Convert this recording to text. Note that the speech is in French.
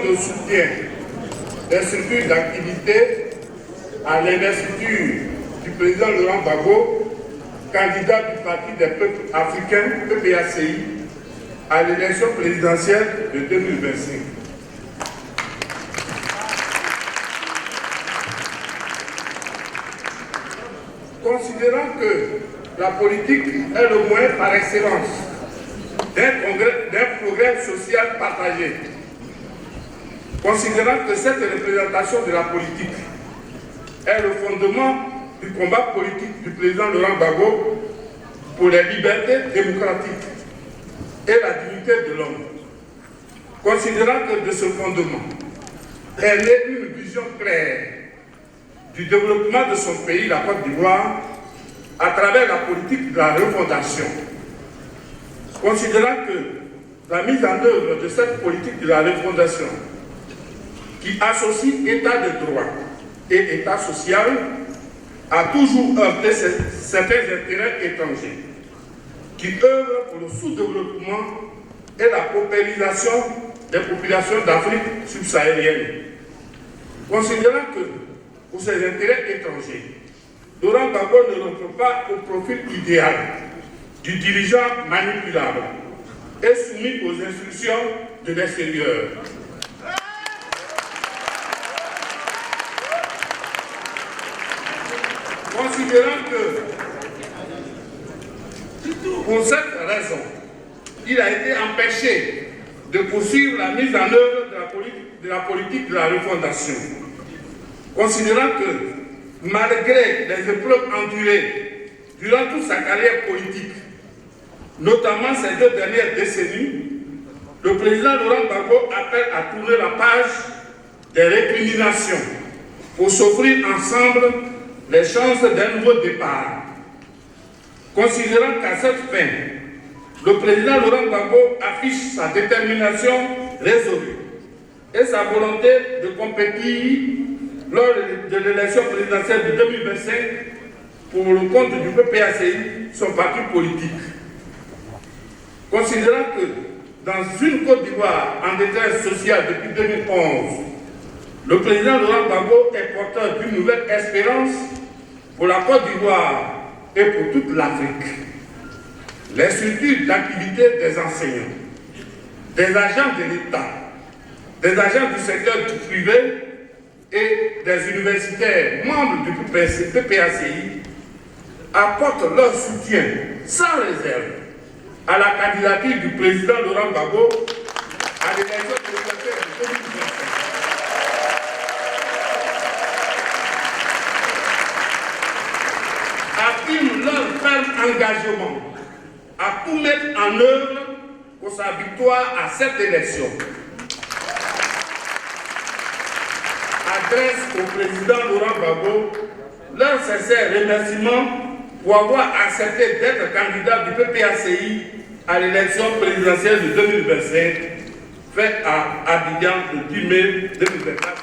De soutien des structures d'activité à l'investiture du président Laurent Gbagbo, candidat du Parti des peuples africains, PPACI, à l'élection présidentielle de 2025. Considérant que la politique est le moyen par excellence d'un progrès social partagé, considérant que cette représentation de la politique est le fondement du combat politique du président Laurent Gbagbo pour les libertés démocratiques et la dignité de l'homme, considérant que de ce fondement est née une vision claire du développement de son pays, la Côte d'Ivoire, à travers la politique de la refondation, considérant que la mise en œuvre de cette politique de la refondation qui associe État de droit et État social, a toujours heurté certains intérêts étrangers, qui œuvrent pour le sous-développement et la paupérisation des populations d'Afrique subsaharienne. Considérant que, pour ces intérêts étrangers, Laurent Gbagbo ne rentre pas au profil idéal du dirigeant manipulable et soumis aux instructions de l'extérieur. Considérant que, pour cette raison, il a été empêché de poursuivre la mise en œuvre de la politique de la refondation. Considérant que, malgré les épreuves endurées durant toute sa carrière politique, notamment ces 2 dernières décennies, le président Laurent Gbagbo appelle à tourner la page des récriminations pour s'offrir ensemble les chances d'un nouveau départ. Considérant qu'à cette fin, le président Laurent Gbagbo affiche sa détermination résolue et sa volonté de compétir lors de l'élection présidentielle de 2025 pour le compte du PPACI, son parti politique. Considérant que dans une Côte d'Ivoire en détresse sociale depuis 2011, le président Laurent Gbagbo est porteur d'une nouvelle espérance pour la Côte d'Ivoire et pour toute l'Afrique. Les structures d'activité des enseignants, des agents de l'État, des agents du secteur privé et des universitaires membres du PPACI apportent leur soutien sans réserve à la candidature du président Laurent Gbagbo à l'élection présidentielle de 2025. Affirment leur ferme engagement à tout mettre en œuvre pour sa victoire à cette élection. Adresse au président Laurent Gbagbo leur sincère remerciement pour avoir accepté d'être candidat du PPACI à l'élection présidentielle de 2025, faite à Abidjan le 10 mai 2024.